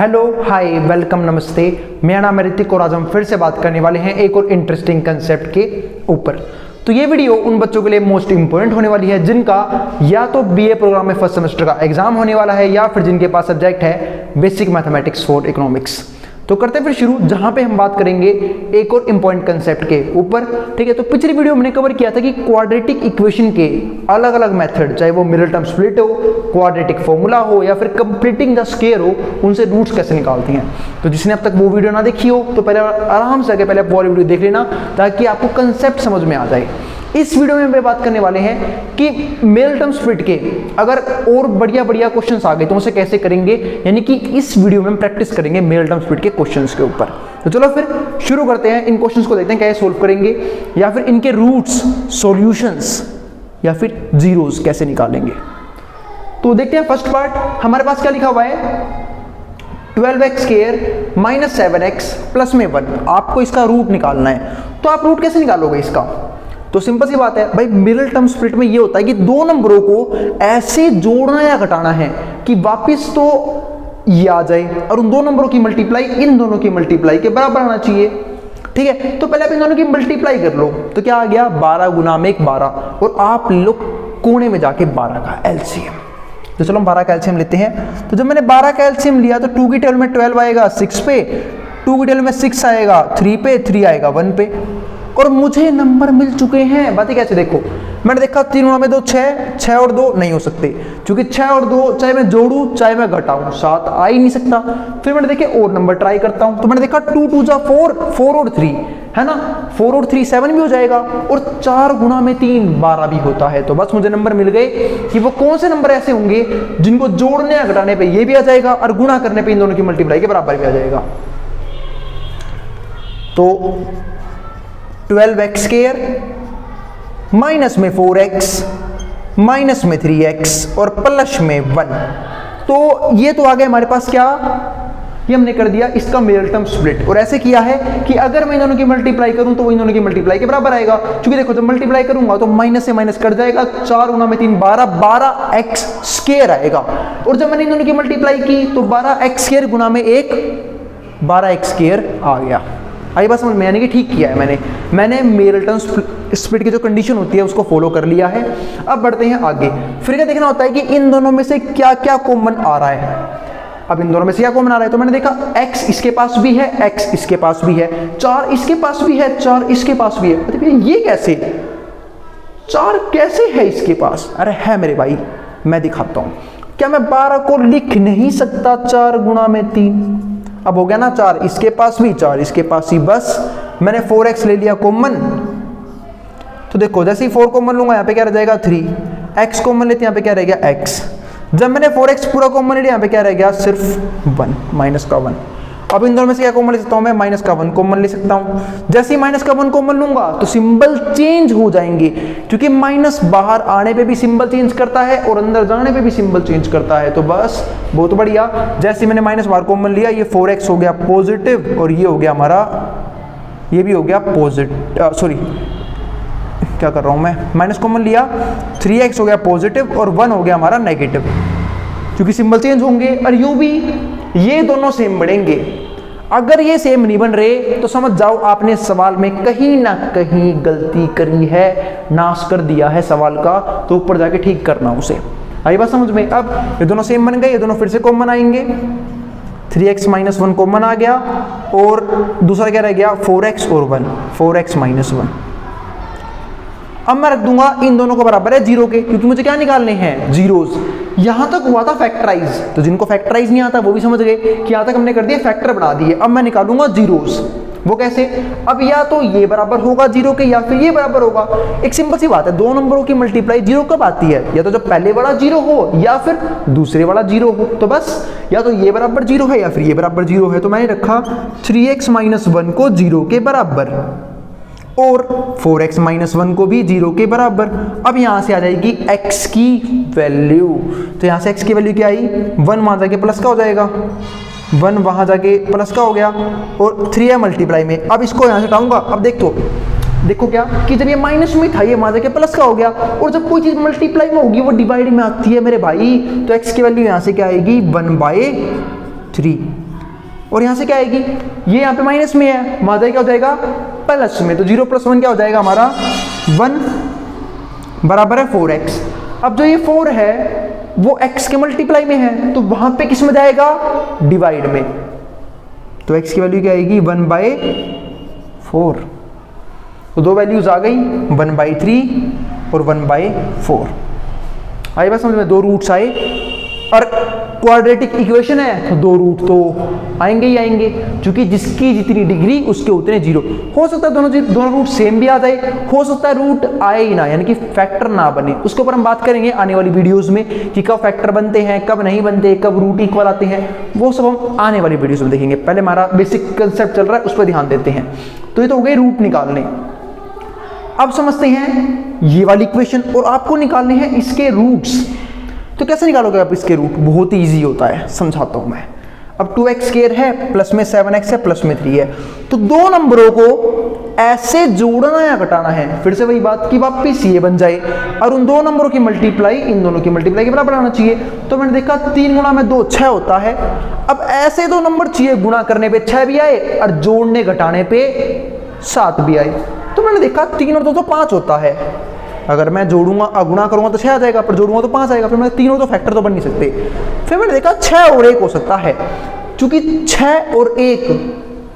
Hello hi welcome नमस्ते, मेरा नाम है ऋतिक और आज हम फिर से बात करने वाले हैं एक और इंटरेस्टिंग कंसेप्ट के ऊपर। तो ये वीडियो उन बच्चों के लिए मोस्ट इंपॉर्टेंट होने वाली है जिनका या तो बीए प्रोग्राम में फर्स्ट सेमेस्टर का एग्जाम होने वाला है या फिर जिनके पास सब्जेक्ट है बेसिक मैथमेटिक्स फॉर इकोनॉमिक्स। तो करते हैं फिर शुरू, जहां पे हम बात करेंगे एक और इंपॉर्टेंट कंसेप्ट के ऊपर। ठीक है, तो पिछली वीडियो मैंने कवर किया था कि क्वाड्रेटिक इक्वेशन के अलग अलग मेथड, चाहे वो मिडिल टर्म स्प्लिट हो, क्वाड्रेटिक फॉर्मूला हो या फिर कंप्लीटिंग द स्क्वायर हो, उनसे रूट्स कैसे निकालते हैं। तो जिसने अब तक वो वीडियो ना देखी हो तो पहले आराम से आके पहले वो वीडियो देख लेना ताकि आपको कंसेप्ट समझ में आ जाए। इस वीडियो में हम बात करने वाले हैं कि मिडिल टर्म स्प्लिट के अगर और बढ़िया क्वेश्चंस आ गए तो उसे कैसे करेंगे, यानी कि इस वीडियो में हम प्रैक्टिस करेंगे मिडिल टर्म स्प्लिट के क्वेश्चंस के ऊपर। तो चलो फिर शुरू करते हैं, इन क्वेश्चंस को देखते हैं कैसे सोल्व करेंगे या फिर इनके रूट्स, सॉल्यूशंस या फिर जीरोस कैसे निकालेंगे। तो देखते हैं फर्स्ट पार्ट, हमारे पास क्या लिखा हुआ है 12x square minus 7x plus में 1। आपको इसका रूट निकालना है। तो आप रूट कैसे निकालोगे इसका? तो सिंपल सी बात है भाई, मिडिल टर्म स्प्लिट में ये होता है कि दो नंबरों को ऐसे जोड़ना या घटाना है कि वापस तो ये आ जाए और उन दो नंबरों की मल्टीप्लाई इन दोनों की मल्टीप्लाई के बराबर आना चाहिए। ठीक है, तो पहले आप इन दोनों की मल्टीप्लाई कर लो। तो क्या आ गया 12 गुना में 1 12 और आप लोग कोने में जाके 12 का एलसीएम। तो चलो हम 12 का एलसीएम लेते हैं। तो जब मैंने 12 का एलसीएम लिया तो 2 की टेबल में 12 आएगा 6 पे, 2 की टेबल में 6 आएगा 3 पे, 3 आएगा 1 पे और मुझे नंबर मिल चुके हैं। बातें कैसे देखो, मैंने देखा 3 गुना में 2 6 और 2 नहीं हो सकते क्योंकि 6 और 2 चाहे मैं जोड़ूं चाहे मैं घटाऊं 7 आ ही नहीं सकता। फिर मैंने देखे और नंबर ट्राई करता हूं तो मैंने देखा 2 2 जा 4, 4 और 3 है ना, 4 और 3 7 भी हो जाएगा और 4 गुना में 3 12 भी होता है। तो बस मुझे नंबर मिल गए कि वो कौन से नंबर ऐसे होंगे जिनको जोड़ने या घटाने पर ये भी आ जाएगा और गुणा करने पर इन दोनों की मल्टीप्लाई के बराबर भी आ जाएगा। तो 12x स्क्वायर माइनस में 4x माइनस में 3x और प्लस में 1। तो ये तो आ गया हमारे पास क्या, ये हमने कर दिया इसका मिडिल टर्म स्प्लिट। और ऐसे किया है कि अगर मैं इन दोनों की मल्टीप्लाई करूं तो वो इन दोनों की मल्टीप्लाई के बराबर आएगा। क्योंकि देखो जब मल्टीप्लाई करूंगा तो माइनस से माइनस कट जाएगा, 4 गुना में 3 12x स्क्वायर आएगा। और जब मैंने इन दोनों की मल्टीप्लाई की तो 12x स्क्वायर गुना में 1 12x स्क्वायर आ गया। आई बात समझ में, यानी कि ठीक किया है मैंने मिडिल टर्म स्प्लिट की जो कंडीशन होती है उसको फॉलो कर लिया है। अब बढ़ते हैं आगे। फिर क्या देखना होता है कि इन दोनों में से क्या क्या कॉमन आ रहा है। अब इन दोनों में से क्या कॉमन आ रहा है तो मैंने देखा x इसके पास भी है, x इसके पास भी है, 4 इसके पास भी है, 4 इसके पास भी है। तो ये कैसे 4 कैसे है इसके पास? अरे है मेरे भाई, मैं दिखाता हूं। क्या मैं 12 को लिख नहीं सकता 4 गुना में 3? अब हो गया ना 4 इसके पास भी 4 इसके पास ही, बस मैंने 4x ले लिया कॉमन। तो देखो जैसे ही 4 कॉमन लूंगा यहाँ पे क्या रह जाएगा 3, x कॉमन लेते यहाँ पे क्या रह गया x। जब मैंने 4x पूरा कॉमन ले लिया यहाँ पे क्या रह गया सिर्फ 1 माइनस का 1। अब इन दोनों में से क्या कॉमन ले सकता हूँ मैं, माइनस का 1 कॉमन ले सकता हूँ। जैसे ही माइनस का 1 कॉमन लूंगा तो सिंबल चेंज हो जाएंगे क्योंकि माइनस बाहर आने पे भी सिंबल चेंज करता है और अंदर जाने पे भी सिंबल चेंज करता है। तो बस बहुत बढ़िया, जैसे मैंने माइनस बाहर कॉमन लिया ये 4x हो गया पॉजिटिव और ये हो गया हमारा, ये भी हो गया पॉजिटिव, सॉरी क्या कर रहा हूँ मैं, माइनस कॉमन लिया 3x हो गया पॉजिटिव और 1 हो गया हमारा नेगेटिव क्योंकि सिंबल चेंज होंगे। और यूं भी ये दोनों सेम बढ़ेंगे। अगर ये सेम नहीं बन रहे तो समझ जाओ आपने सवाल में कहीं ना कहीं गलती करी है, नाश कर दिया है सवाल का। तो ऊपर जाके ठीक करना उसे। आई बात समझ में। अब ये दोनों सेम बन गए, ये दोनों फिर से कॉमन आएंगे, 3x माइनस 1 कॉमन आ गया और दूसरा क्या रह गया 4x और 1, 4x माइनस 1। अब मैं रख दूंगा इन दोनों को बराबर है 0 के, क्योंकि मुझे क्या निकालने हैं जीरोस। यहां तक हुआ था फैक्टराइज, तो जिनको फैक्टराइज नहीं आता वो भी समझ गए कि यहां तक हमने कर दिया फैक्टर बना दिए। अब मैं निकालूंगा जीरोस। वो कैसे? अब या तो ये बराबर होगा 0 के या फिर ये बराबर होगा। एक सिंपल सी बात है, दो नंबरों की मल्टीप्लाई 0 कब आती है? या तो जब पहले वाला 0 हो या फिर दूसरे वाला 0 हो। तो बस या तो ये बराबर 0 है या फिर ये बराबर 0 है। तो मैंने रखा 3x माइनस 1 को 0 के बराबर और 4x माइनस 1 को भी 0 के बराबर। अब यहां से आ जाएगी x की वैल्यू। तो यहां से x की वैल्यू क्या आई 1, वहां जाके प्लस का हो जाएगा 1, वहां जाके प्लस का हो गया और 3 है मल्टीप्लाई में। अब इसको यहां से हटाऊंगा। अब देखो क्या कि जब ये माइनस में था ये वहां जाके प्लस का हो गया और जब कोई चीज मल्टीप्लाई में होगी वो डिवाइड में आती है मेरे भाई। तो x की वैल्यू यहां से क्या आएगी 1/3। और यहाँ से क्या आएगी, ये यहाँ पे माइनस में है, वहाँ जाए क्या हो जाएगा प्लस में, तो 0 + 1 क्या हो जाएगा हमारा 1 बराबर है 4x। अब जो ये 4 है वो x के मल्टीप्लाई में है, तो वहाँ पे किस में जाएगा डिवाइड में, तो x की वैल्यू क्या आएगी 1/4। तो दो वैल्यूज आ गई 1/3 और 1/4। आई बात समझ में, दो रूट्स आए और क्वाड्रेटिक इक्वेशन है तो दो रूट तो आएंगे ही आएंगे, क्योंकि जिसकी जितनी डिग्री उसके उतने जीरो। हो सकता है दोनों रूट सेम भी आ जाए, हो सकता है रूट आए ही ना, यानी कि फैक्टर ना बने। उसके ऊपर हम बात करेंगे आने वाली वीडियोस में कि कब फैक्टर बनते हैं, कब नहीं बनते, कब रूट इक्वल आते हैं, वो सब हम आने वाली वीडियोस में देखेंगे। पहले हमारा बेसिक कंसेप्ट चल रहा है, उस पर ध्यान देते हैं। तो ये तो हो गए रूट निकालने। अब समझते हैं ये वाली इक्वेशन, और आपको निकालने हैं इसके रूट्स। तो कैसे निकालोगे आप इसके रूट, बहुत ही ईजी होता है, समझाता हूं मैं। अब 2x² है, प्लस में 7x है, प्लस में 3 है, तो दो नंबरों को ऐसे जोड़ना या घटाना है। फिर से वही बात कि वापिस ये बन जाए और उन दो नंबरों की मल्टीप्लाई इन दोनों की मल्टीप्लाई के बराबर आना चाहिए। तो मैंने देखा 3 × 2 6 होता है। अब ऐसे दो नंबर चाहिए गुणा करने पे 6 भी आए और जोड़ने घटाने पे 7 भी आए। तो मैंने देखा 3 और 2 तो 5 होता है, अगर मैं जोड़ूंगा गुणा करूंगा तो 6 आ जाएगा, पर जोड़ूंगा तो 5 आएगा। फिर मैं 3 और 2 फैक्टर तो बन नहीं सकते। फिर मैंने देखा 6 और 1 हो सकता है, क्योंकि 6 और 1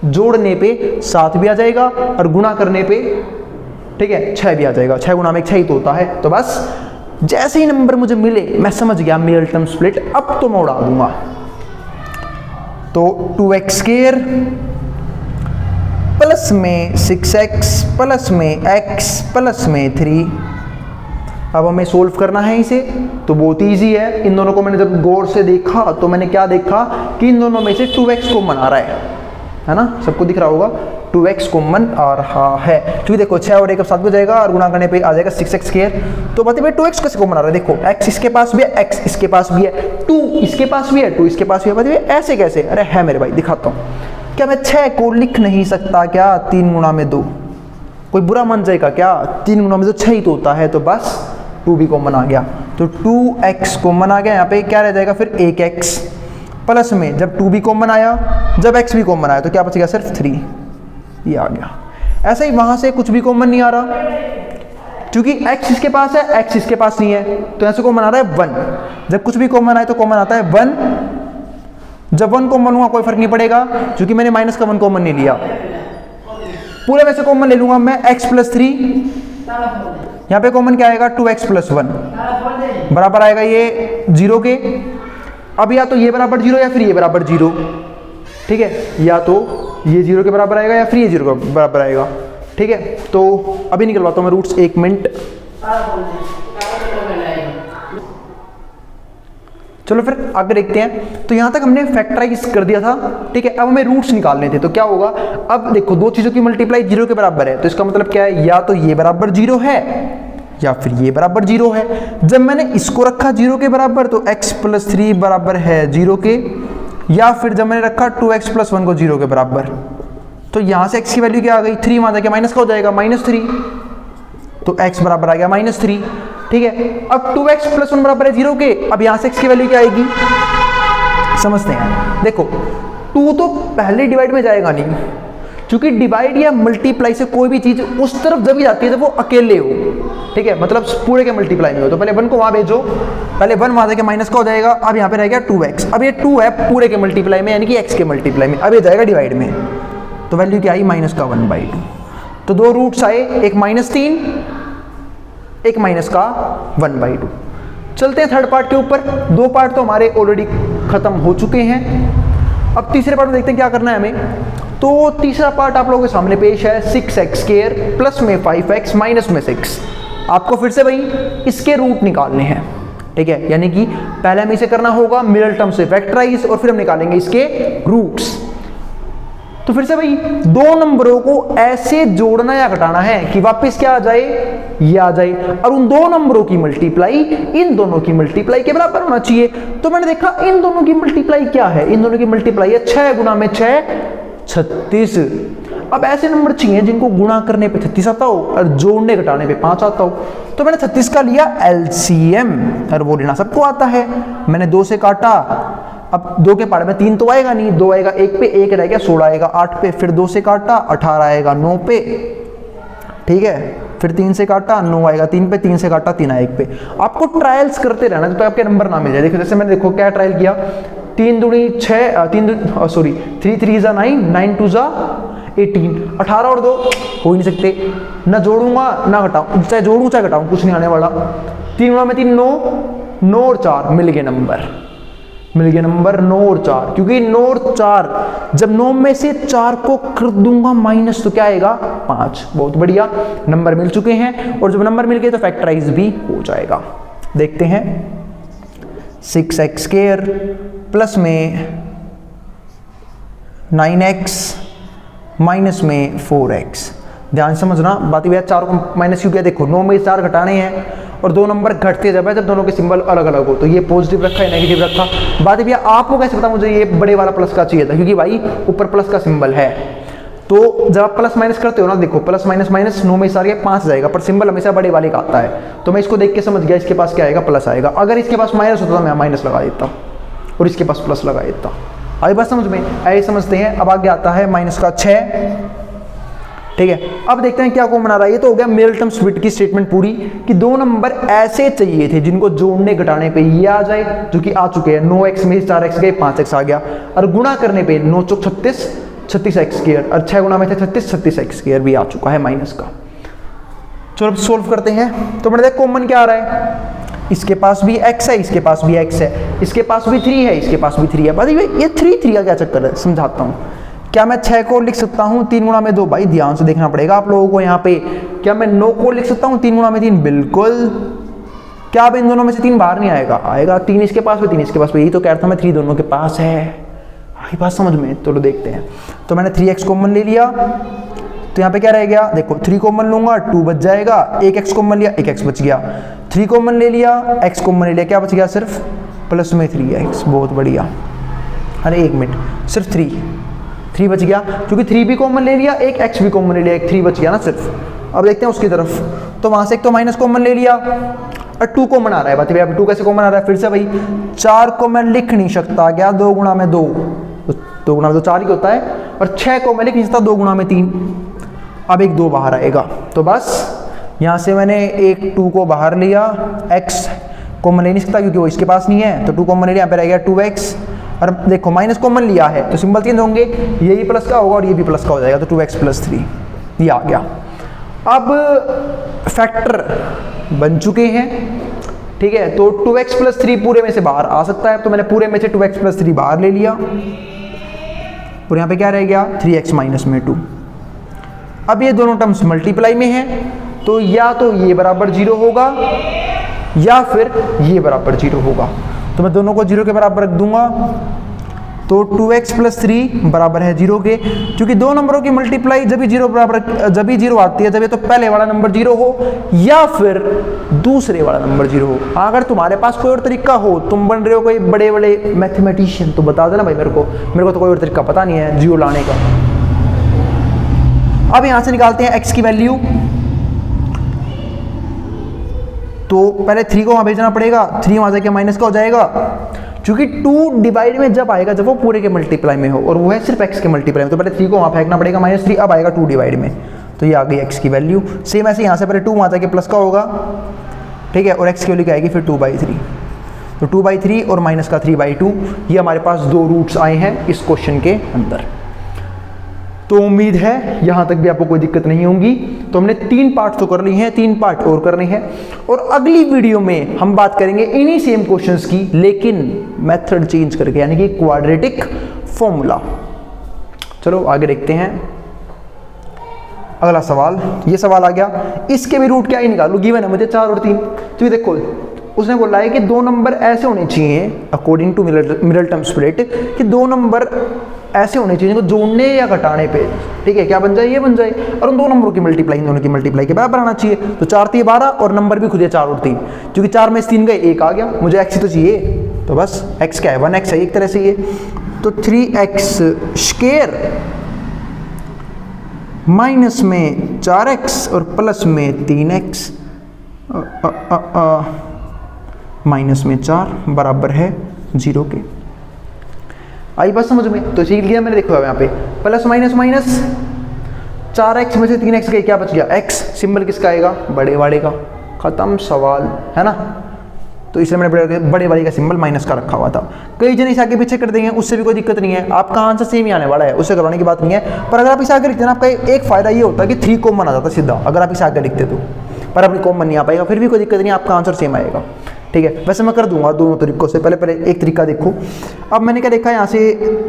जोड़ने पे 7 भी आ जाएगा और गुणा करने पे ठीक है 6 भी आ जाएगा। 6 × 1 6 ही तो होता है। तो बस जैसे ही नंबर मुझे मिले मैं समझ गया मिडल टर्म स्प्लिट, अब तो मैं उड़ा दूंगा। तो 2x² प्लस में 6x प्लस में x प्लस में 3। अब हमें सोल्व करना है इसे, तो बहुत ईजी है। इन दोनों को मैंने जब गौर से देखा तो मैंने क्या देखा कि इन दोनों में से 2x कॉमन आ रहा है ना, सबको दिख रहा होगा 2x कॉमन आ रहा है, क्योंकि देखो 6 और 1 साथ में जाएगा और गुणा करने पे आ जाएगा 6x²। तो बताइए 2x कैसे कॉमन आ रहा है, देखो x इसके पास भी है, x इसके पास भी है, 2 इसके पास भी है, 2 इसके पास भी है। बताइए ऐसे कैसे, अरे है मेरे भाई, दिखाता हूँ। क्या मैं 6 को लिख नहीं सकता क्या 3 × 2? कोई बुरा मान जाएगा क्या? 3 × 2 6 ही तो होता है, तो बस 2 भी कॉमन आ गया, तो 2x कॉमन आ गया। यहाँ पे क्या रह जाएगा फिर 1x प्लस में, जब 2 भी कॉमन आया, जब x भी कॉमन आया, तो क्या बचेगा सिर्फ 3, ये आ गया। ऐसे ही वहां से कुछ भी कॉमन नहीं आ रहा, क्योंकि x इसके पास है, x इसके पास नहीं है, तो ऐसे कॉमन आ रहा है 1। जब कुछ भी कॉमन आए तो कॉमन आता है 1। जब 1 कॉमन हुआ कोई फर्क नहीं पड़ेगा, क्योंकि मैंने माइनस का 1 कॉमन नहीं लिया, पूरे में से कॉमन ले लूंगा मैं x + 3। यहाँ पे कॉमन क्या आएगा 2x + 1 बराबर आएगा ये 0 के। अब या तो ये बराबर 0 या फिर ये बराबर 0, ठीक है, या तो ये 0 के बराबर आएगा या फिर ये 0 के बराबर आएगा, ठीक है। तो अभी निकलवाता हूँ मैं रूट्स, 1 मिनट। चलो फिर आगे देखते हैं। तो यहां तक हमने फैक्टराइज कर दिया था, ठीक है। अब हमें रूट्स निकालने थे, तो क्या होगा, अब देखो दो चीजों की मल्टीप्लाई 0 के बराबर है, तो इसका मतलब क्या है, या तो ये बराबर 0 है या फिर ये बराबर 0 है। जब मैंने इसको रखा 0 के बराबर तो x + 3 बराबर है 0 के, या फिर जब मैंने रखा 2x + 1 को 0 के बराबर, तो यहां से x की वैल्यू क्या आ गई 3, वहां जाके माइनस का हो जाएगा -3, तो x बराबर आ गया -3, ठीक है। अब 2x + 1 बराबर है 0 के, अब यहां से x की वैल्यू क्या आएगी समझते हैं। देखो 2 तो पहले डिवाइड में जाएगा नहीं, क्योंकि डिवाइड या मल्टीप्लाई से कोई भी चीज उस तरफ जब भी जाती है जब वो अकेले हो, ठीक है, मतलब पूरे के मल्टीप्लाई में हो। तो पहले 1 को वहां भेजो, पहले 1 वहां जाके माइनस का हो जाएगा, अब यहाँ पे रह गया 2x। अब ये 2 है पूरे के मल्टीप्लाई में, यानी कि x के मल्टीप्लाई में, अब ये जाएगा डिवाइड में, तो वैल्यू क्या आई -1/2। तो दो रूट्स आए, एक -3, एक -1/2। चलते हैं थर्ड पार्ट के ऊपर। दो पार्ट तो हमारे ऑलरेडी खत्म हो चुके हैं। अब तीसरे पार्ट में देखते हैं क्या करना है हमें। तो तीसरा पार्ट आप लोगों के सामने पेश है 6x² प्लस में 5x माइनस में 6। आपको फिर से वही इसके रूट निकालने हैं, ठीक है, यानी कि पहले हमें इसे करना होगा मिडल टर्म से फैक्टराइज और फिर हम निकालेंगे इसके रूट्स। तो फिर से भाई दो नंबरों को ऐसे जोड़ना या घटाना है कि वापस क्या आ जाए, ये आ जाए, और उन दो नंबरों की मल्टीप्लाई इन दोनों की मल्टीप्लाई के बराबर होना चाहिए। तो मैंने देखा इन दोनों की मल्टीप्लाई क्या है, इन दोनों की मल्टीप्लाई है 6 गुना में 6 36। अब ऐसे नंबर चाहिए जिनको गुणा करने पे 36 आता हो और जोड़ने घटाने पे 5 आता हो। तो मैंने 36 का लिया LCM, और वो लेना सबको आता है। मैंने 2 से काटा अब 2 के पहाड़ में 3 तो आएगा नहीं, 2 आएगा 1 पे, 1 रह गया 16 आएगा 8 पे, फिर 2 से काटा 18 आएगा 9 पे, ठीक है, फिर 3 से काटा 9 आएगा 3 पे, 3 से काटा 3 आएगा 1 पे। आपको ट्रायल्स करते रहना तो आपके नंबर ना मिल जाए। देखो जैसे मैंने देखो क्या ट्रायल किया, 3 दूनी 6, 3 3 जा 9, 9 2 जा 18, 18 और 2 हो ही नहीं सकते, ना जोड़ूंगा ना घटाऊं, चाहे जोड़ूं चाहे घटाऊं कुछ नहीं आने वाला। 3 गुणा में 3 9, 9 और 4 मिल गए नंबर, 9 और 4, क्योंकि 9 और 4 जब 9 में से 4 को कर दूंगा माइनस तो क्या आएगा 5। बहुत बढ़िया, नंबर मिल चुके हैं, और जब नंबर मिल गए तो फैक्टराइज भी हो जाएगा। देखते हैं 6x² प्लस में 9x माइनस में 4x। ध्यान समझना बात, भैया 4 को माइनस क्यों किया, देखो 9 में 4 घटाने हैं और 2 नंबर घटते जब है जब दोनों के सिंबल अलग अलग हो, तो ये पॉजिटिव रखा है नेगेटिव रखा। बात भैया आपको कैसे पता मुझे ये बड़े वाला प्लस का चाहिए था, क्योंकि भाई ऊपर प्लस का सिंबल है, तो जब आप प्लस माइनस करते हो ना, देखो प्लस माइनस माइनस 9 में 4 5 जाएगा, पर सिंबल हमेशा बड़े वाले का आता है, तो मैं इसको देख के समझ गया इसके पास क्या आएगा, प्लस आएगा। अगर इसके पास माइनस होता तो मैं माइनस लगा देता और इसके पास प्लस लगा देता। आई बात समझ में, ऐसे समझते हैं। अब आगे आता है माइनस का 6, ठीक है। अब देखते हैं क्या कॉमन आ रहा है। ये तो हो गया मिडल स्प्लिट की स्टेटमेंट पूरी, कि 2 नंबर ऐसे चाहिए थे जिनको जोड़ने घटाने पे ये आ जाए, जो कि आ चुके हैं। 9x में 4x गए 5x आ गया, और गुणा करने पे 9 चौक 36, 36x², और 6 गुणा में थे 36, 36x² भी आ चुका है माइनस का। चलो अब सोल्व करते हैं। तो मैंने देखा कॉमन क्या आ रहा है, इसके पास भी x है, इसके पास भी x है, इसके पास भी 3 है, इसके पास भी 3 है। भाई ये 3 का क्या चक्कर है, समझाता हूँ। क्या मैं 6 को लिख सकता हूँ 3 गुणा में 2? भाई ध्यान से देखना पड़ेगा आप लोगों को यहाँ पे। क्या मैं 9 को लिख सकता हूँ 3 गुणा में 3? बिल्कुल। क्या अब इन दोनों में से 3 बाहर नहीं आएगा? आएगा। 3 इसके पास भी 3 इसके पास भी, यही तो कह रहा था मैं 3 दोनों के पास है। आई बात समझ में? तो देखते हैं। तो मैंने 3x कॉमन ले लिया, तो यहाँ पे क्या रह गया, देखो 3 कॉमन लूंगा 2 बच जाएगा, 1x कॉमन लिया 1x बच गया, 3 कॉमन ले लिया x कॉमन ले लिया, क्या बच गया सिर्फ प्लस में 3x। बहुत बढ़िया। अरे 1 मिनट, सिर्फ 3 बच गया, क्योंकि 3 भी कॉमन ले लिया, एक x भी कॉमन ले लिया, एक 3 बच गया ना सिर्फ। अब देखते हैं उसकी तरफ, तो वहां से एक तो माइनस कॉमन ले लिया और 2 कॉमन आ रहा है। बात भैया 2 कैसे कॉमन आ रहा है? फिर से भाई 4 को मैं लिख नहीं सकता क्या 2 गुणा में 2, 2 गुणा में 2 4 ही होता है, और 6 को मैं लिख नहीं सकता 2 गुणा में 3। अब एक 2 बाहर आएगा, तो बस यहाँ से मैंने एक 2 को बाहर लिया, x कॉमन ले नहीं सकता क्योंकि वो इसके पास नहीं है, तो 2 कॉमन ले लिया, यहाँ पे रह गया 2x। और देखो माइनस कॉमन लिया है तो सिंबल चेंज होंगे, ये भी प्लस का होगा और ये भी प्लस का हो जाएगा, तो 2x + 3 ये आ गया। अब फैक्टर बन चुके हैं, ठीक है। तो 2x + 3 पूरे में से बाहर आ सकता है, तो मैंने पूरे में से 2x + 3 बाहर ले लिया, और यहाँ पे क्या रह गया 3x - 2। अब ये दोनों टर्म्स मल्टीप्लाई में हैं, तो या तो ये बराबर 0 होगा या फिर ये बराबर 0 होगा, तो मैं दोनों को 0 के बराबर रख दूंगा। तो 2x + 3 बराबर है 0 के, क्योंकि दो नंबरों की मल्टीप्लाई जब भी 0 आती है जब ये तो पहले वाला नंबर 0 हो या फिर दूसरे वाला नंबर 0 हो। अगर तुम्हारे पास कोई और तरीका हो, तुम बन रहे हो कोई बड़े बड़े मैथमेटिशियन, तो बता देना भाई मेरे को तो कोई और तरीका पता नहीं है 0 लाने का। अब यहां से निकालते हैं x की वैल्यू, तो पहले 3 को वहां भेजना पड़ेगा, 3 वहां जाके माइनस का हो जाएगा, क्योंकि 2 डिवाइड में जब आएगा जब वो पूरे के मल्टीप्लाई में हो, और वो है सिर्फ x के मल्टीप्लाई में, तो पहले 3 को वहां फेंकना पड़ेगा -3, अब आएगा 2 डिवाइड में, तो ये आ गई x की वैल्यू। सेम ऐसे यहाँ से पहले 2 वहां जाके प्लस का होगा, ठीक है, और x की वैल्यू क्या आएगी फिर 2/3, तो 2/3 और माइनस का 3/2, ये हमारे पास 2 रूट्स आए हैं इस क्वेश्चन के अंदर। तो उम्मीद है यहां तक भी आपको कोई दिक्कत नहीं होगी। तो हमने 3 पार्ट तो कर ली हैं, 3 पार्ट और करने हैं, और अगली वीडियो में हम बात करेंगे इन्हीं सेम क्वेश्चंस की, लेकिन मेथड चेंज करके, यानी कि क्वाड्रेटिक फॉर्मूला। चलो आगे देखते हैं अगला सवाल। ये सवाल आ गया, इसके भी रूट क्या ही निकालू, गिवन है मुझे 4 और 3। तो देखो उसने बोला है कि 2 नंबर ऐसे होने चाहिए according to middle term split, कि 2 नंबर ऐसे होने चाहिए जिनको जोड़ने या घटाने पे, ठीक है, क्या बन जाए, ये बन जाए, और उन 2 नंबरों की मल्टीप्लाई इन दोनों की मल्टीप्लाई के बराबर आना चाहिए। तो 4 3 12, और नंबर भी खुद है 4 और 3, क्योंकि 4 में से 3 गए 1 आ गया, मुझे x ही तो चाहिए, तो बस x क्या है 1x है एक तरह से ये, तो 3x² माइनस में 4x और प्लस में 3x माइनस में 4 बराबर है 0 के। आई बात समझ में? तो सीख लिया मैंने, देखो यहाँ पे प्लस माइनस माइनस, 4x में से 3x गए, क्या बच गया x, सिंबल किसका आएगा, बड़े वाले का, खत्म सवाल, है ना। तो इसलिए मैंने बड़े वाले का सिंबल माइनस का रखा हुआ था। कई जन इसे आगे पीछे कर देंगे, उससे भी कोई दिक्कत नहीं है, आपका आंसर सेम ही आने वाला है, उससे करवाने की बात नहीं है। पर अगर आप इसे आगे लिखते हैं, आपका एक फायदा ये होता है कि 3 कॉमन आ जाता सीधा, अगर आप इसे आगे लिखते तो, पर अपनी कॉमन नहीं आ पाएगा, फिर भी कोई दिक्कत नहीं, आपका आंसर सेम आएगा, ठीक है। वैसे मैं कर दूंगा दोनों तरीकों से, पहले एक तरीका देखो। अब मैंने क्या देखा, यहाँ से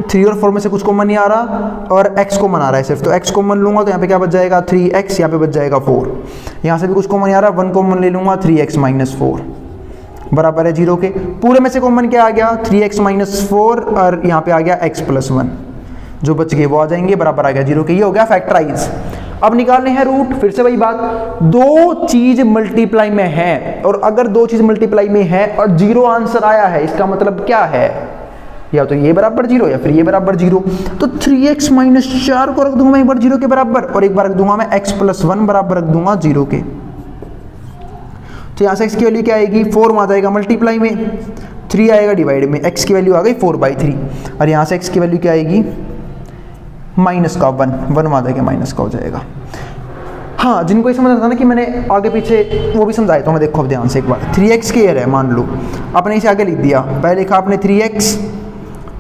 3 और 4 में से कुछ कॉमन नहीं आ रहा और x कॉमन आ रहा है सिर्फ, तो x कॉमन लूंगा तो यहाँ पे क्या बच जाएगा 3x, यहाँ पे बच जाएगा 4। यहाँ से भी कुछ कॉमन नहीं आ रहा, 1 कॉमन ले लूंगा, 3x माइनस 4 बराबर है 0 के। पूरे में से कॉमन क्या आ गया, 3x माइनस 4 और यहाँ पे आ गया x प्लस 1, जो बच गए वो आ जाएंगे, बराबर आ गया 0 के। ये हो गया फैक्टराइज। अब निकालने हैं रूट, फिर से वही बात, 2 चीज मल्टीप्लाई में है, और अगर 2 चीज मल्टीप्लाई में है और 0 आंसर आया है, इसका मतलब क्या है, या तो ये बराबर 0 या फिर ये बराबर 0। तो 3x माइनस 4 को रख दूंगा मैं एक बार 0 के बराबर, और एक बार रख दूंगा मैं x प्लस 1 बराबर रख दूंगा 0 के। तो यहाँ से x की वैल्यू क्या आएगी, 4 में आ जाएगा मल्टीप्लाई में, 3 आएगा डिवाइड में, x की वैल्यू आ गई 4/3, और यहाँ से x की वैल्यू क्या आएगी, माइनस का 1 आ जाएगा, माइनस का हो जाएगा। हाँ, जिनको ये समझ आता ना कि मैंने आगे पीछे, वो भी समझाया तो मैं, देखो अब ध्यान से एक बार, 3x स्क्वायर है मान लो, आपने इसे आगे लिख दिया, पहले लिखा आपने 3x,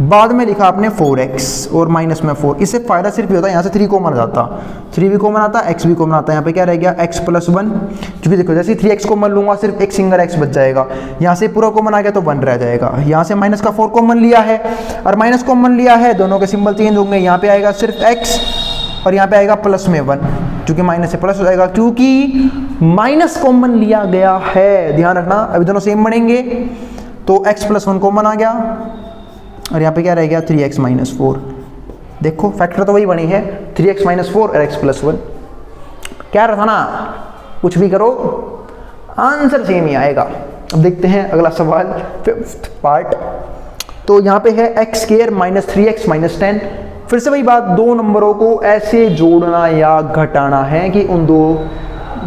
बाद में लिखा आपने 4x और माइनस में 4। इससे फायदा सिर्फ ये होता है, यहाँ से 3 कॉमन आ जाता, 3 भी कॉमन आता, x भी कॉमन आता है, यहाँ पे क्या रह गया x प्लस 1, क्योंकि देखो जैसे 3x कॉमन लूंगा सिर्फ एक सिंगल x बच जाएगा, यहाँ से पूरा कॉमन आ गया तो 1 रह जाएगा। यहाँ से माइनस का 4 कॉमन लिया है और माइनस कॉमन लिया है, दोनों के सिंबल चेंज होंगे, यहाँ पे आएगा सिर्फ x और यहाँ पे आएगा प्लस में 1, क्योंकि माइनस से प्लस हो जाएगा, क्योंकि माइनस कॉमन लिया गया है, ध्यान रखना। अभी दोनों सेम बनेंगे तो x प्लस 1 कॉमन आ गया और यहाँ पे क्या रह गया 3x माइनस 4। देखो फैक्टर तो वही बनी है, 3x माइनस 4 और x प्लस 1। क्या रहा था ना, कुछ भी करो आंसर सेम ही आएगा। अब देखते हैं अगला सवाल, 5th पार्ट। तो यहाँ पे है x square minus 3x minus 10। फिर से वही बात, 2 नंबरों को ऐसे जोड़ना या घटाना है कि उन दो,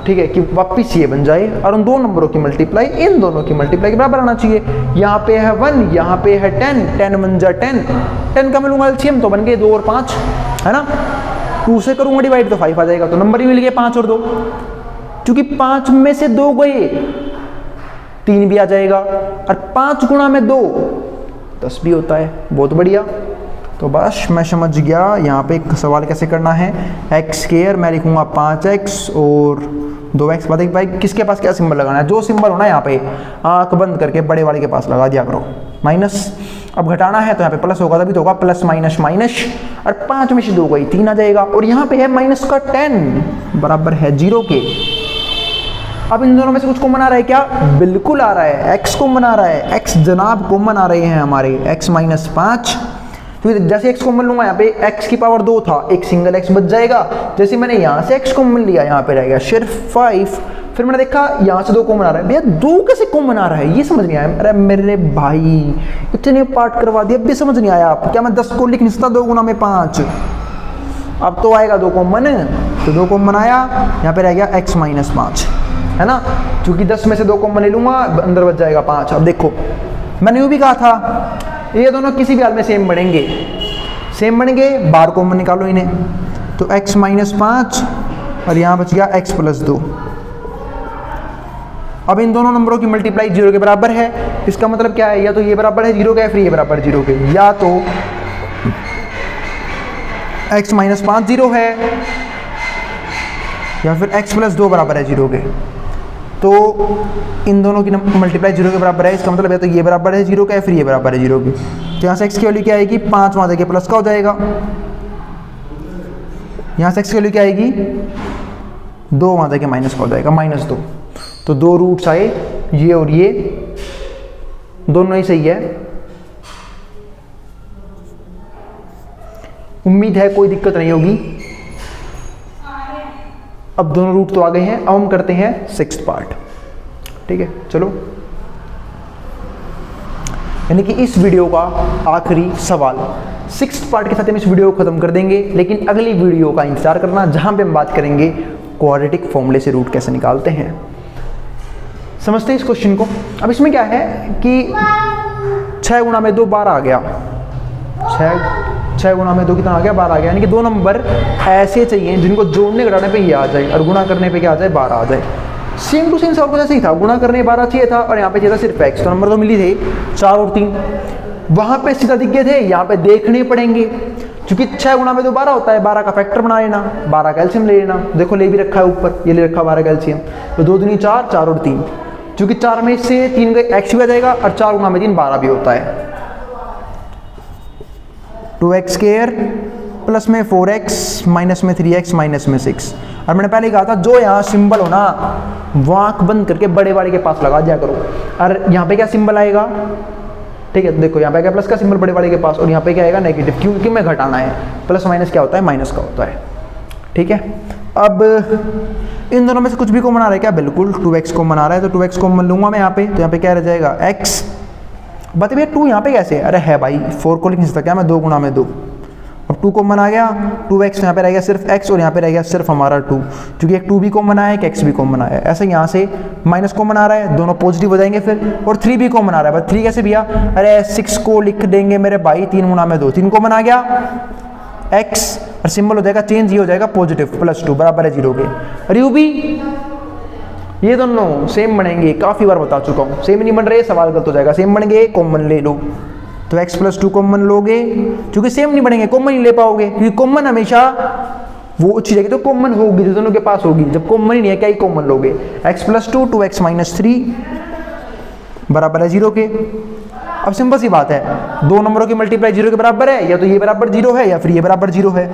ठीक है, कि वापिस ये बन जाए और उन 2 नंबरों की मल्टीप्लाई इन दोनों की मल्टीप्लाई के बराबर आना चाहिए। यहाँ पे है 1, यहाँ पे है 10, 10 बन जा 10, 10 का मैं लूंगा एलसीएम तो बन गए 2 और 5, है ना। 2 से करूंगा डिवाइड तो 5 आ जाएगा, तो नंबर ही मिल गए 5 और 2, क्योंकि 5 में से 2 गए 3 भी आ जाएगा, और 5 गुणा में 2 10 भी होता है। बहुत बढ़िया, तो बस मैं समझ गया यहाँ पे सवाल कैसे करना है। एक्स स्क्वायर मैं लिखूंगा 5x और 2x, बाद भाई किसके पास क्या सिंबल लगाना है, जो सिंबल होना यहाँ पे आंख बंद करके बड़े वाले के पास लगा दिया करो, माइनस। अब घटाना है तो यहाँ पे प्लस होगा, तभी तो होगा प्लस माइनस माइनस, और 5 में से 2 गई 3 आ जाएगा, और यहाँ पे है माइनस का 10 बराबर है 0 के। अब इन दोनों में से कुछ कॉमन आ रहा है क्या, बिल्कुल आ रहा है, x कॉमन आ रहा है, x जनाब कॉमन आ रहे हैं हमारे, x माइनस 5। तो जैसे x कॉमन लूंगा यहाँ पे x की पावर 2 था, एक सिंगल x बच जाएगा। जैसे मैंने यहाँ से x कॉमन लिया, यहाँ पे रहेगा सिर्फ 5। फिर मैंने देखा यहाँ से 2 कॉमन आ रहा है, भैया 2 कैसे कॉमन आ रहा है, ये समझ नहीं आया। अरे मेरे भाई इतने पार्ट करवा दिया, अब भी समझ नहीं आया आप, क्या मैं 10 को लिख नहीं सकता 2 गुना में 5। अब तो आएगा 2 कॉमन, तो 2 कॉमन आया, यहाँ पे रह गया x माइनस 5, है ना, क्योंकि 10 में से 2 कॉमन ले लूंगा, अंदर बच जाएगा 5। अब देखो मैंने यूँ भी कहा था ये दोनों किसी भी हाल में सेम बनेंगे, सेम बनेंगे, बाहर कॉमन निकालो इन्हें, तो x माइनस 5 और यहाँ बच गया x प्लस 2। अब इन दोनों नंबरों की मल्टीप्लाई 0 के बराबर है, इसका मतलब क्या है, या तो ये बराबर है 0 के, फिर ये बराबर 0 के, या तो x माइनस 5 0 है या फिर x प्लस 2 बराबर है 0 के। तो इन दोनों की मल्टीप्लाई 0 के बराबर है, इसका मतलब है तो ये बराबर है 0 का, फिर ये बराबर है 0 की। तो यहाँ से x की वैल्यू क्या आएगी, 5 वहाँ जाके प्लस का हो जाएगा, यहाँ से x की वैल्यू क्या आएगी 2 वहाँ जाके माइनस का हो जाएगा, -2। तो 2 रूट्स आए, ये और ये दोनों ही सही है। उम्मीद है कोई दिक्कत नहीं होगी। अब दोनों रूट तो आ गए हैं, अब हम करते हैं 6th पार्ट, ठीक है। चलो, यानी कि इस वीडियो का आखिरी सवाल, 6th पार्ट के साथ हम इस वीडियो को खत्म कर देंगे, लेकिन अगली वीडियो का इंतजार करना, जहां पे हम बात करेंगे क्वाड्रेटिक फॉर्मूले से रूट कैसे निकालते हैं। समझते हैं इस क्वेश्चन को। अब इसमें क्या है कि 6 गुणा में 2 12 आ गया, छः गुणा में 2 कितना आ गया, 12 आ गया। यानी कि 2 नंबर ऐसे चाहिए जिनको जोड़ने घटाने पे ये आ जाए और गुणा करने पे क्या आ जाए, 12 आ जाए। सेम टू सेम सवाल कुछ ऐसे ही था, गुणा करने 12 चाहिए था और यहाँ पे चाहिए था सिर्फ x। तो नंबर तो मिली थे 4 और 3, वहाँ पे सीधा दिख गए थे, यहाँ पे देखने पड़ेंगे क्योंकि 6 गुणा में तो 12 होता है, 12 का फैक्टर बना लेना, 12 का एलसीएम ले लेना। देखो ले भी रखा है ऊपर, ये ले रखा 12 का एलसीएम। तो 2 दूनी 4, 4 और 3, क्योंकि 4 में से 3 का x भी आ जाएगा और 4 गुणा में 3 12 भी होता है। 2x स्क्वायर प्लस में 4x माइनस में 3x माइनस में 6। और मैंने पहले कहा था जो यहाँ सिंबल हो ना वो आँख बंद करके बड़े वाले के पास लगा दिया करो। और यहाँ पे क्या सिंबल आएगा, ठीक है, देखो यहाँ पे क्या प्लस का सिंबल बड़े वाले के पास और यहाँ पे क्या आएगा नेगेटिव, क्योंकि मैं घटाना है। प्लस माइनस क्या होता है, माइनस का होता है, ठीक है। अब इन दोनों में से कुछ भी कॉमन आ रहा है क्या, बिल्कुल 2x कॉमन आ रहा है, तो 2x कॉमन लूंगा मैं यहाँ पे। तो यहाँ पे क्या रह जाएगा x, बता भैया 2 यहाँ पे कैसे, अरे है भाई 4 को लिख नहीं सकता क्या मैं, 2 गुणा में 2। अब 2 कॉमन आ गया, 2x यहाँ पे रह गया सिर्फ x और यहाँ पे रह गया सिर्फ हमारा 2, क्योंकि एक 2 भी कॉमन आया है, एक x भी कॉमन आया है। ऐसे यहाँ से माइनस कॉमन आ रहा है, दोनों पॉजिटिव हो जाएंगे फिर, और 3 भी कॉमन आ रहा है। बस 3 कैसे भैया, अरे 6 को लिख देंगे मेरे भाई 3 गुणा में 2, 3 कॉमन आ गया x और सिंबल हो जाएगा चेंज, ये हो जाएगा पॉजिटिव, +2 बराबर है 0 के। और यू भी ये दोनों सेम बनेंगे, काफ़ी बार बता चुका हूँ, सेम नहीं बन रहे सवाल गलत हो जाएगा। सेम बन गए, कॉमन ले लो, तो x + 2 कॉमन लोगे, क्योंकि सेम नहीं बनेंगे कॉमन ही ले पाओगे, क्योंकि कॉमन हमेशा वो चीज़ है तो कॉमन होगी जो दोनों के पास होगी, जब कॉमन ही नहीं है क्या ही कॉमन लोगे। x + 2 2x - 3 बराबर है 0 के। अब सिंपल सी बात है, 2 नंबरों की मल्टीप्लाई 0 के बराबर है, या तो ये बराबर 0 है या फिर ये बराबर 0 है।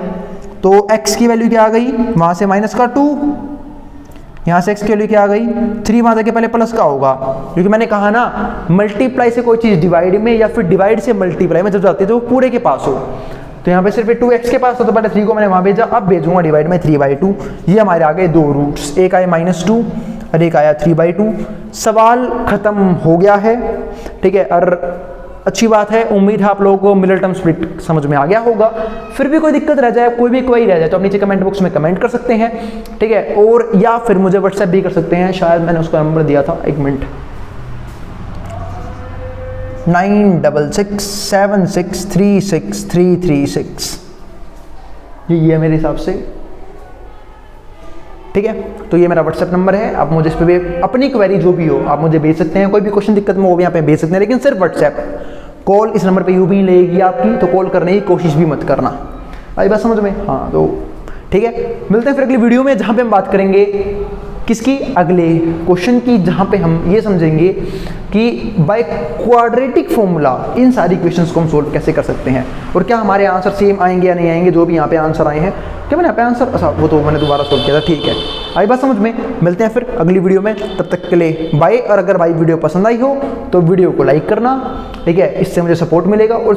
तो x की वैल्यू क्या आ गई, वहाँ से -2, यहाँ से x की वैल्यू क्या आ गई 3, वहाँ जाके पहले प्लस का होगा, क्योंकि मैंने कहा ना मल्टीप्लाई से कोई चीज़ डिवाइड में या फिर डिवाइड से मल्टीप्लाई में जब जाती है तो वो पूरे के पास हो। तो यहाँ पे सिर्फ 2x के पास हो तो पहले 3 को मैंने वहाँ भेजा, अब भेजूंगा डिवाइड में 3/2। ये हमारे आ गए 2 रूट्स, एक आया -2 और एक आया 3/2। सवाल खत्म हो गया है, ठीक है। और अच्छी बात है, उम्मीद है आप लोगों को मिडल टर्म स्प्लिट समझ में आ गया होगा। फिर भी कोई दिक्कत रह जाए, कोई भी क्वेरी रह जाए तो आप नीचे कमेंट बॉक्स में कमेंट कर सकते हैं, ठीक है। और या फिर मुझे व्हाट्सएप भी कर सकते हैं, शायद मैंने उसका नंबर दिया था, 1 मिनट, 9667636336। ये है मेरे हिसाब से, ठीक है। तो ये मेरा व्हाट्सएप नंबर है, आप मुझे इस पर भी अपनी क्वेरी जो भी हो आप मुझे भेज सकते हैं, कोई भी क्वेश्चन दिक्कत में वो भी यहाँ पे भेज सकते हैं, लेकिन सिर्फ व्हाट्सएप। कॉल इस नंबर पे यूं भी नहीं लगेगी आपकी, तो कॉल करने की कोशिश भी मत करना। आई बात समझ में, हाँ तो ठीक है। मिलते हैं फिर अगली वीडियो में, जहाँ पे हम बात करेंगे किसकी, अगले क्वेश्चन की, जहाँ पे हम ये समझेंगे कि बाय क्वाड्रेटिक फॉर्मूला इन सारी क्वेश्चंस को हम सोल्व कैसे कर सकते हैं, और क्या हमारे आंसर सेम आएंगे या नहीं आएंगे। जो भी यहाँ पे आंसर आए हैं, क्या मैंने यहाँ पे आंसर, अच्छा वो तो मैंने दोबारा सोल्व किया था, ठीक है। आई बात समझ में, मिलते हैं फिर अगली वीडियो में, तब तक के लिए बाय। और अगर भाई वीडियो पसंद आई हो तो वीडियो को लाइक करना, ठीक है, इससे मुझे सपोर्ट मिलेगा, और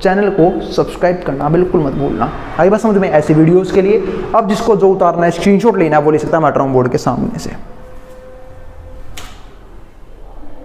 चैनल को सब्सक्राइब करना बिल्कुल मत भूलना। आई बात समझ में, ऐसी वीडियोस के लिए अब जिसको जो उतारना है, स्क्रीनशॉट लेना है, वो ले सकता है मेट्रो बोर्ड के सामने से।